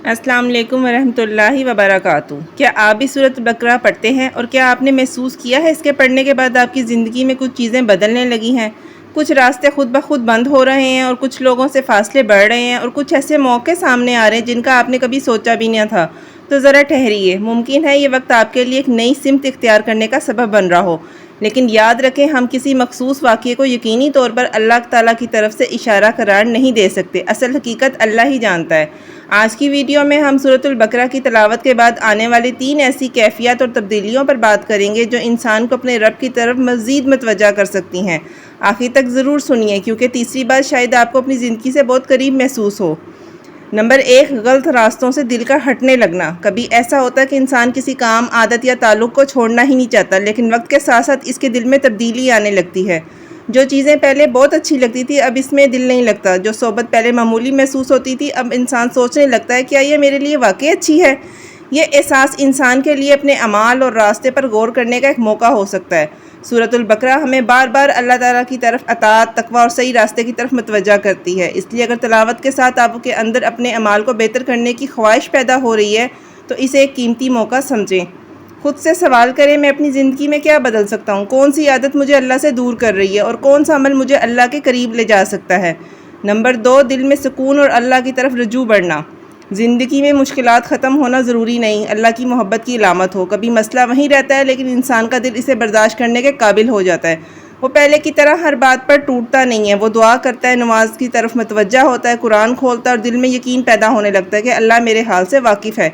السلام علیکم ورحمۃ اللہ وبرکاتہ۔ کیا آپ بھی سورۃ البقرہ پڑھتے ہیں اور کیا آپ نے محسوس کیا ہے اس کے پڑھنے کے بعد آپ کی زندگی میں کچھ چیزیں بدلنے لگی ہیں؟ کچھ راستے خود بخود بند ہو رہے ہیں اور کچھ لوگوں سے فاصلے بڑھ رہے ہیں اور کچھ ایسے موقع سامنے آ رہے ہیں جن کا آپ نے کبھی سوچا بھی نہ تھا۔ تو ذرا ٹھہریے، ممکن ہے یہ وقت آپ کے لیے ایک نئی سمت اختیار کرنے کا سبب بن رہا ہو، لیکن یاد رکھیں ہم کسی مخصوص واقعے کو یقینی طور پر اللہ تعالیٰ کی طرف سے اشارہ قرار نہیں دے سکتے، اصل حقیقت اللہ ہی جانتا ہے۔ آج کی ویڈیو میں ہم سورۃ البقرہ کی تلاوت کے بعد آنے والی 3 ایسی کیفیات اور تبدیلیوں پر بات کریں گے جو انسان کو اپنے رب کی طرف مزید متوجہ کر سکتی ہیں۔ آخر تک ضرور سنیے کیونکہ تیسری بات شاید آپ کو اپنی زندگی سے بہت قریب محسوس ہو۔ نمبر 1، غلط راستوں سے دل کا ہٹنے لگنا۔ کبھی ایسا ہوتا ہے کہ انسان کسی کام، عادت یا تعلق کو چھوڑنا ہی نہیں چاہتا، لیکن وقت کے ساتھ ساتھ اس کے دل میں تبدیلی آنے لگتی ہے۔ جو چیزیں پہلے بہت اچھی لگتی تھی اب اس میں دل نہیں لگتا، جو صحبت پہلے معمولی محسوس ہوتی تھی اب انسان سوچنے لگتا ہے کیا یہ میرے لیے واقعی اچھی ہے۔ یہ احساس انسان کے لیے اپنے اعمال اور راستے پر غور کرنے کا ایک موقع ہو سکتا ہے۔ سورۃ البقرہ ہمیں بار بار اللہ تعالیٰ کی طرف اطاعت، تقویٰ اور صحیح راستے کی طرف متوجہ کرتی ہے، اس لیے اگر تلاوت کے ساتھ آپ کے اندر اپنے اعمال کو بہتر کرنے کی خواہش پیدا ہو رہی ہے تو اسے ایک قیمتی موقع سمجھیں۔ خود سے سوال کریں، میں اپنی زندگی میں کیا بدل سکتا ہوں؟ کون سی عادت مجھے اللہ سے دور کر رہی ہے اور کون سا عمل مجھے اللہ کے قریب لے جا سکتا ہے؟ نمبر 2، دل میں سکون اور اللہ کی طرف رجوع بڑھنا۔ زندگی میں مشکلات ختم ہونا ضروری نہیں، اللہ کی محبت کی علامت ہو۔ کبھی مسئلہ وہیں رہتا ہے لیکن انسان کا دل اسے برداشت کرنے کے قابل ہو جاتا ہے۔ وہ پہلے کی طرح ہر بات پر ٹوٹتا نہیں ہے، وہ دعا کرتا ہے، نماز کی طرف متوجہ ہوتا ہے، قرآن کھولتا ہے اور دل میں یقین پیدا ہونے لگتا ہے کہ اللہ میرے حال سے واقف ہے۔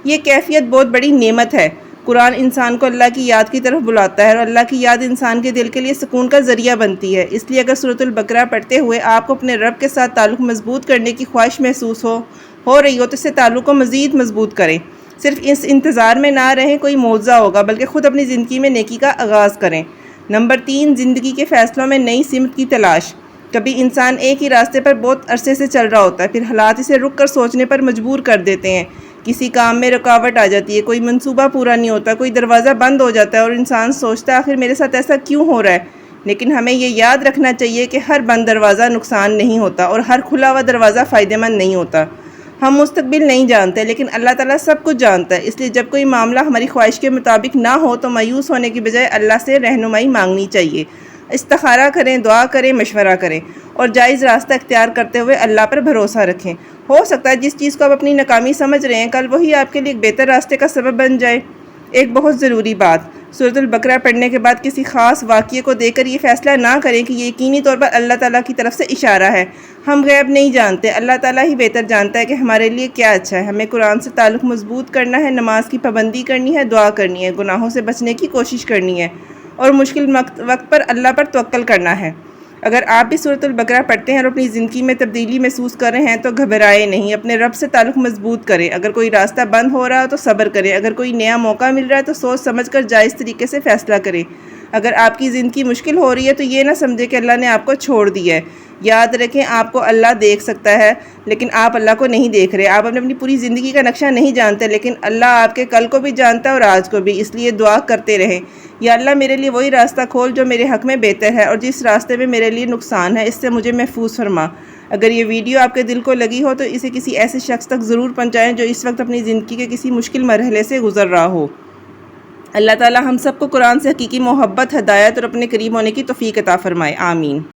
یہ کیفیت بہت بڑی نعمت ہے۔ قرآن انسان کو اللہ کی یاد کی طرف بلاتا ہے اور اللہ کی یاد انسان کے دل کے لیے سکون کا ذریعہ بنتی ہے۔ اس لیے اگر سورۃ البقرہ پڑھتے ہوئے آپ کو اپنے رب کے ساتھ تعلق مضبوط کرنے کی خواہش محسوس ہو رہی ہو تو اس سے تعلق کو مزید مضبوط کریں۔ صرف اس انتظار میں نہ رہیں کوئی معجزہ ہوگا، بلکہ خود اپنی زندگی میں نیکی کا آغاز کریں۔ نمبر 3، زندگی کے فیصلوں میں نئی سمت کی تلاش۔ کبھی انسان ایک ہی راستے پر بہت عرصے سے چل رہا ہوتا ہے، پھر حالات اسے رک کر سوچنے پر مجبور کر دیتے ہیں۔ کسی کام میں رکاوٹ آ جاتی ہے، کوئی منصوبہ پورا نہیں ہوتا، کوئی دروازہ بند ہو جاتا ہے اور انسان سوچتا ہے آخر میرے ساتھ ایسا کیوں ہو رہا ہے۔ لیکن ہمیں یہ یاد رکھنا چاہیے کہ ہر بند دروازہ نقصان نہیں ہوتا اور ہر کھلا ہوا دروازہ فائدہ مند نہیں ہوتا۔ ہم مستقبل نہیں جانتے لیکن اللہ تعالیٰ سب کچھ جانتا ہے، اس لیے جب کوئی معاملہ ہماری خواہش کے مطابق نہ ہو تو مایوس ہونے کی بجائے اللہ سے رہنمائی مانگنی چاہیے۔ استخارہ کریں، دعا کریں، مشورہ کریں اور جائز راستہ اختیار کرتے ہوئے اللہ پر بھروسہ رکھیں۔ ہو سکتا ہے جس چیز کو آپ اپنی ناکامی سمجھ رہے ہیں کل وہی آپ کے لیے ایک بہتر راستے کا سبب بن جائے۔ ایک بہت ضروری بات، سورۃ البقرہ پڑھنے کے بعد کسی خاص واقعے کو دیکھ کر یہ فیصلہ نہ کریں کہ یہ یقینی طور پر اللہ تعالیٰ کی طرف سے اشارہ ہے۔ ہم غیب نہیں جانتے، اللہ تعالیٰ ہی بہتر جانتا ہے کہ ہمارے لیے کیا اچھا ہے۔ ہمیں قرآن سے تعلق مضبوط کرنا ہے، نماز کی پابندی کرنی ہے، دعا کرنی ہے، گناہوں سے بچنے کی کوشش کرنی ہے اور مشکل وقت پر اللہ پر توکل کرنا ہے۔ اگر آپ بھی سورۃ البقرہ پڑھتے ہیں اور اپنی زندگی میں تبدیلی محسوس کر رہے ہیں تو گھبرائیں نہیں، اپنے رب سے تعلق مضبوط کریں۔ اگر کوئی راستہ بند ہو رہا ہو تو صبر کریں، اگر کوئی نیا موقع مل رہا ہے تو سوچ سمجھ کر جائز طریقے سے فیصلہ کریں۔ اگر آپ کی زندگی مشکل ہو رہی ہے تو یہ نہ سمجھیں کہ اللہ نے آپ کو چھوڑ دیا ہے۔ یاد رکھیں آپ کو اللہ دیکھ سکتا ہے لیکن آپ اللہ کو نہیں دیکھ رہے۔ آپ اپنی پوری زندگی کا نقشہ نہیں جانتے لیکن اللہ آپ کے کل کو بھی جانتا ہے اور آج کو بھی، اس لیے دعا کرتے رہیں، یا اللہ میرے لیے وہی راستہ کھول جو میرے حق میں بہتر ہے اور جس راستے میں میرے لیے نقصان ہے اس سے مجھے محفوظ فرما۔ اگر یہ ویڈیو آپ کے دل کو لگی ہو تو اسے کسی ایسے شخص تک ضرور پہنچائیں جو اس وقت اپنی زندگی کے کسی مشکل مرحلے سے گزر رہا ہو۔ اللہ تعالیٰ ہم سب کو قرآن سے حقیقی محبت، ہدایت اور اپنے قریب ہونے کی توفیق عطا فرمائے، آمین۔